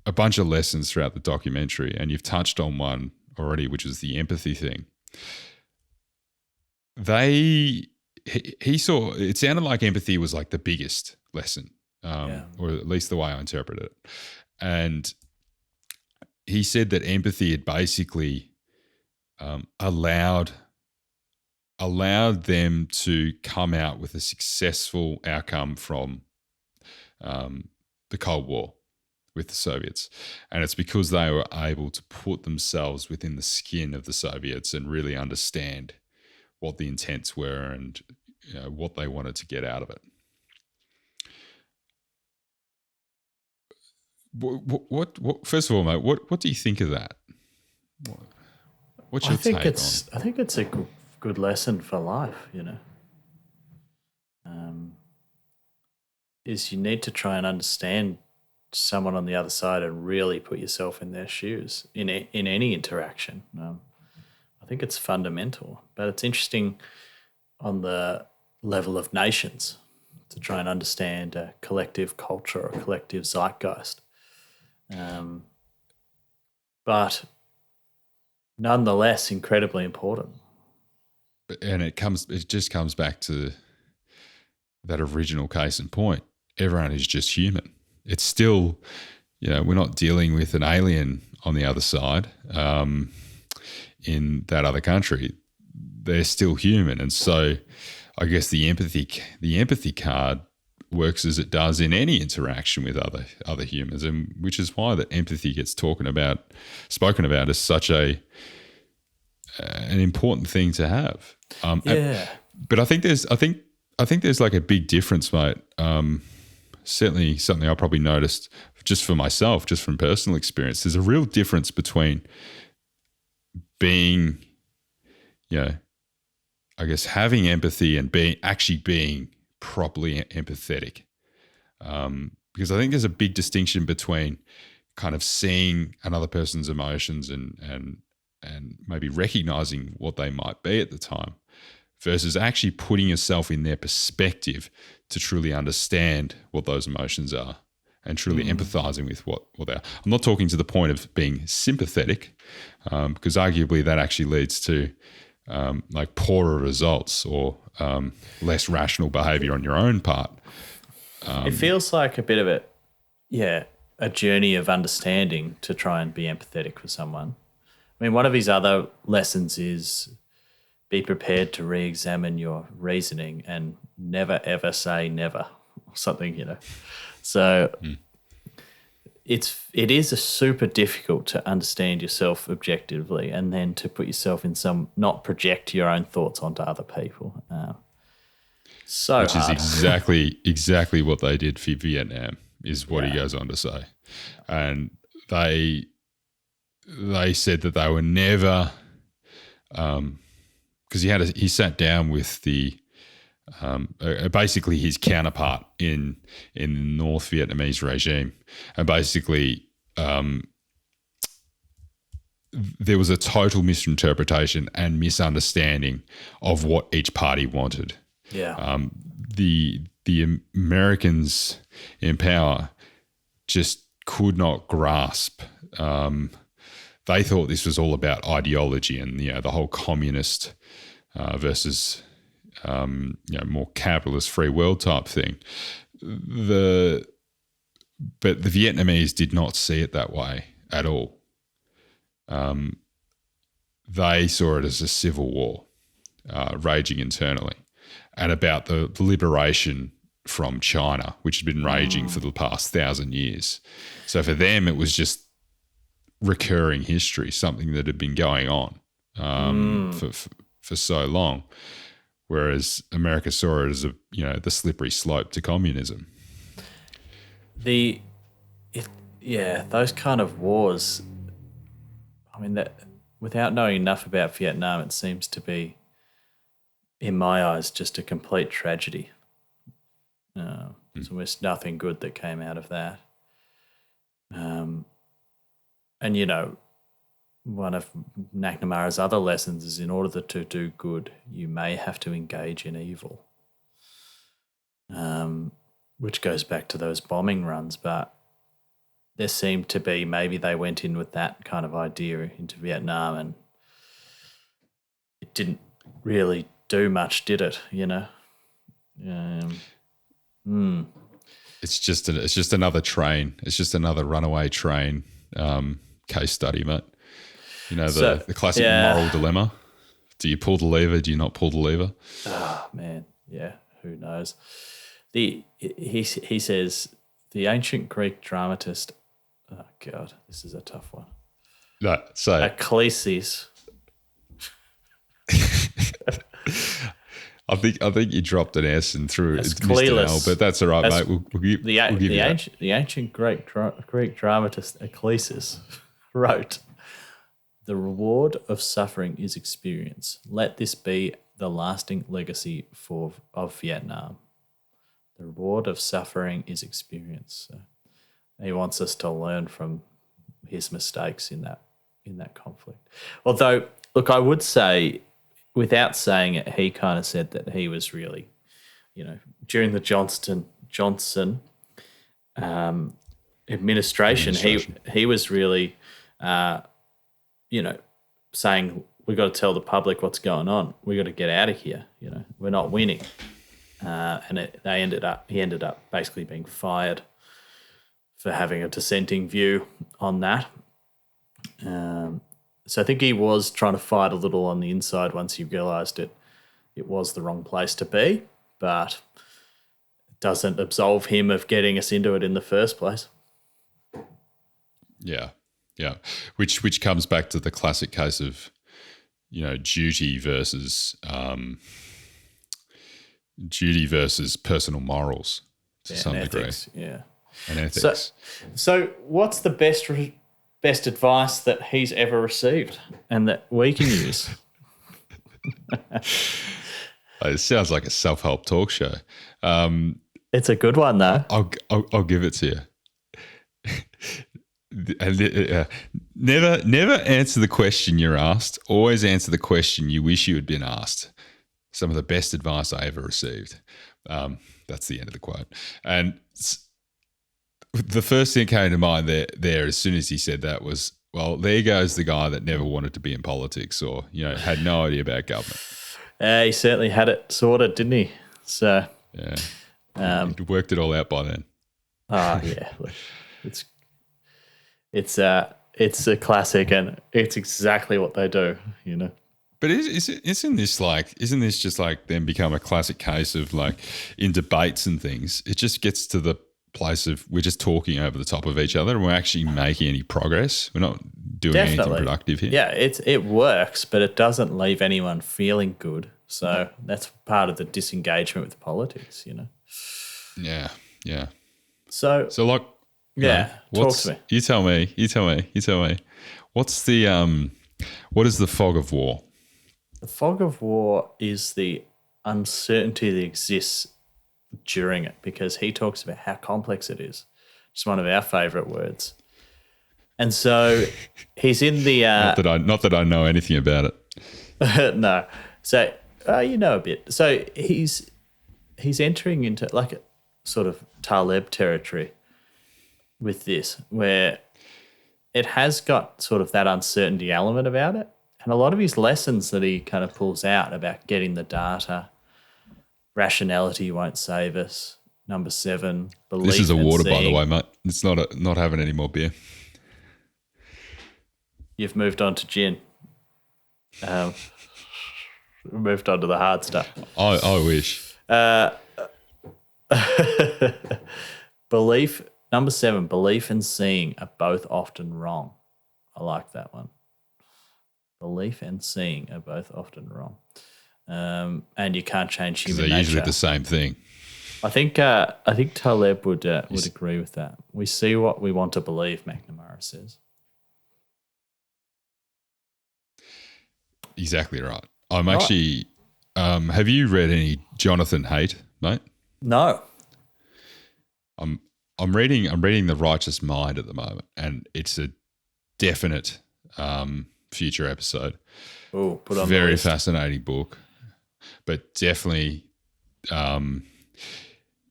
a bunch of lessons throughout the documentary, and you've touched on one already, which is the empathy thing. He saw, it sounded like empathy was like the biggest lesson, or at least the way I interpret it. And he said that empathy had basically allowed them to come out with a successful outcome from the Cold War with the Soviets. And it's because they were able to put themselves within the skin of the Soviets and really understand what the intents were and what they wanted to get out of it. What first of all, mate, what do you think of that? What's your take on? I think it's a good lesson for life, is you need to try and understand someone on the other side and really put yourself in their shoes in any interaction. I think it's fundamental, but it's interesting on the level of nations to try and understand a collective culture or a collective zeitgeist. But nonetheless, incredibly important. And it just comes back to that original case in point. Everyone is just human. It's still, we're not dealing with an alien on the other side in that other country. They're still human. And so I guess the empathy card works as it does in any interaction with other humans, and which is why that empathy gets spoken about as such an important thing to have. But I think there's like a big difference, mate. Certainly something I probably noticed just for myself, just from personal experience. There's a real difference between being, I guess having empathy and being properly empathetic. Because I think there's a big distinction between kind of seeing another person's emotions and maybe recognizing what they might be at the time versus actually putting yourself in their perspective to truly understand what those emotions are and truly empathizing with what they are. I'm not talking to the point of being sympathetic, because arguably that actually leads to like poorer results or less rational behavior on your own part. It feels like a bit of a journey of understanding to try and be empathetic with someone. I mean, one of his other lessons is be prepared to re-examine your reasoning and never, ever say never or something, So it is a super difficult to understand yourself objectively and then to put yourself in not project your own thoughts onto other people. Which hard. Is exactly what they did for Vietnam, is what he goes on to say. And they said that they were never, because he sat down with the basically his counterpart in the North Vietnamese regime, and basically there was a total misinterpretation and misunderstanding of what each party wanted. Yeah. The Americans in power just could not grasp. They thought this was all about ideology and the whole communist versus more capitalist free world type thing. But the Vietnamese did not see it that way at all. They saw it as a civil war raging internally, and about the liberation from China, which had been raging for the past 1,000 years. So for them, it was just recurring history, something that had been going on for so long. Whereas America saw it as the slippery slope to communism. Those kind of wars. I mean, that without knowing enough about Vietnam, it seems to be, in my eyes, just a complete tragedy. There's almost nothing good that came out of that. And one of MacNamara's other lessons is in order to do good, you may have to engage in evil, which goes back to those bombing runs. But there seemed to be, maybe they went in with that kind of idea into Vietnam and it didn't really do much, did it? It's just another train. It's just another runaway train case study, mate. The classic moral dilemma. Do you pull the lever? Do you not pull the lever? Oh, man. Yeah, who knows? He says, the ancient Greek dramatist, oh, God, this is a tough one. No, say Ecclesis. I think you dropped an S and missed an L, but that's all right, mate. We'll give you that. The ancient Greek dramatist Ecclesis wrote, the reward of suffering is experience. Let this be the lasting legacy of Vietnam. The reward of suffering is experience. So he wants us to learn from his mistakes in that conflict. Although, look, I would say, without saying it, he kind of said that he was really, during the Johnson administration, he was really, saying, we've got to tell the public what's going on. We've got to get out of here. We're not winning. And he ended up basically being fired for having a dissenting view on that. So I think he was trying to fight a little on the inside once he realised it was the wrong place to be. But doesn't absolve him of getting us into it in the first place. Yeah, yeah. Which comes back to the classic case of, duty versus personal morals to some ethics, degree. Yeah, And ethics. So what's the best advice that he's ever received and that we can use? It sounds like a self-help talk show. It's a good one, though. I'll give it to you. And never answer the question you're asked. Always answer the question you wish you had been asked. Some of the best advice I ever received. That's the end of the quote. And the first thing that came to mind there as soon as he said that was, well, there goes the guy that never wanted to be in politics or, had no idea about government. He certainly had it sorted, didn't he? So yeah, he'd worked it all out by then. Oh yeah, look, it's a classic, and it's exactly what they do, But isn't this just like then become a classic case of like in debates and things? It just gets to the place of we're just talking over the top of each other and we're actually making any progress. We're not doing anything productive here. Yeah, it works, but it doesn't leave anyone feeling good. So that's part of the disengagement with politics, Yeah, yeah. So like, talk to me. You tell me. What's the what is the fog of war? The fog of war is the uncertainty that exists during it, because he talks about how complex it is. It's one of our favourite words. And so he's in the not that I know anything about it. No. So a bit. So he's entering into like a sort of Taleb territory with this, where it has got sort of that uncertainty element about it. And a lot of his lessons that he kind of pulls out about getting the data, rationality won't save us. Number 7, belief. This is a water, seeing. by the way, mate. It's not having any more beer. You've moved on to gin. Moved on to the hard stuff. I wish. Belief. Number 7, belief and seeing are both often wrong. I like that one. Belief and seeing are both often wrong. And you can't change human nature. They're usually the same thing. I think Taleb would agree with that. We see what we want to believe, MacNamara says. Exactly right. I'm actually. Have you read any Jonathan Haidt, mate? No. I'm reading The Righteous Mind at the moment, and it's a definite future episode. Oh, put on very the list. Fascinating book, but definitely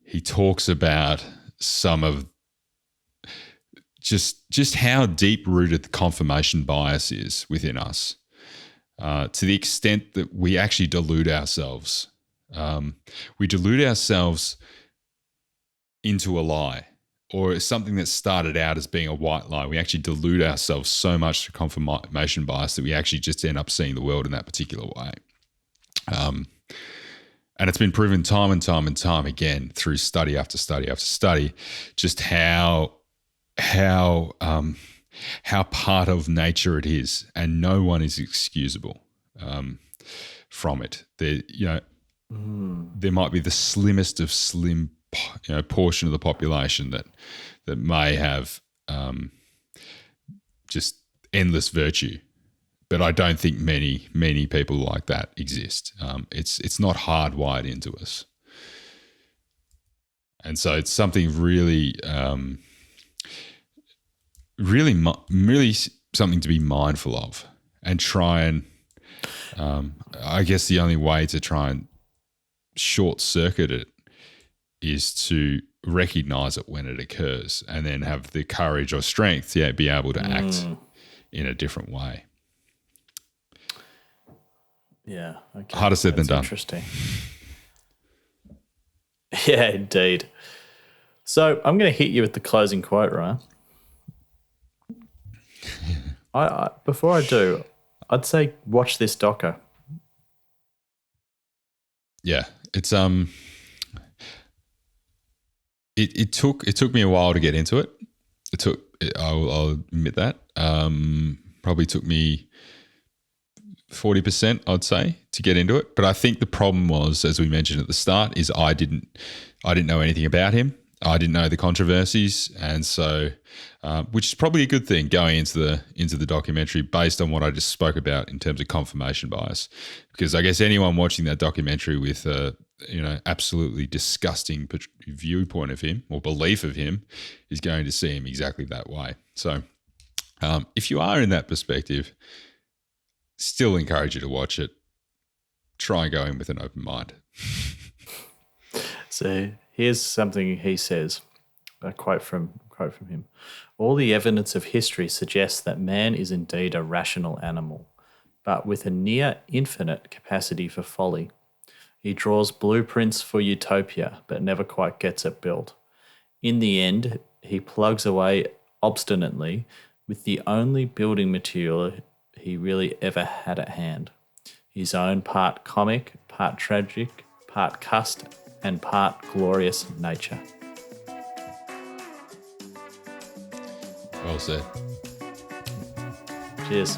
he talks about some of just how deep rooted the confirmation bias is within us, to the extent that we actually delude ourselves. We delude ourselves into a lie, or something that started out as being a white lie. We actually delude ourselves so much through confirmation bias that we actually just end up seeing the world in that particular way. And it's been proven time and time and time again through study after study after study, just how part of nature it is, and no one is excusable from it. There might be the slimmest of slim, portion of the population that may have just endless virtue, but I don't think many people like that exist. It's not hardwired into us, and so it's something really something to be mindful of, and try and I guess the only way to try and short circuit it is to recognize it when it occurs, and then have the courage or strength to be able to act in a different way. Yeah. Okay. Harder said than done. Interesting. Yeah, indeed. So I'm going to hit you with the closing quote, Ryan. Before I do, I'd say watch this doco. Yeah, it's it took me a while to get into it. I'll admit that. Probably took me 40%, I'd say, to get into it. But I think the problem was, as we mentioned at the start, is I didn't know anything about him. I didn't know the controversies, and so, which is probably a good thing going into the documentary based on what I just spoke about in terms of confirmation bias, because I guess anyone watching that documentary with absolutely disgusting viewpoint of him or belief of him is going to see him exactly that way. So, if you are in that perspective, still encourage you to watch it. Try and go in with an open mind. So here's something he says, a quote from him. All the evidence of history suggests that man is indeed a rational animal, but with a near infinite capacity for folly. He draws blueprints for utopia, but never quite gets it built. In the end, he plugs away obstinately with the only building material he really ever had at hand, his own part comic, part tragic, part cussed, and part glorious nature. Well said. Cheers.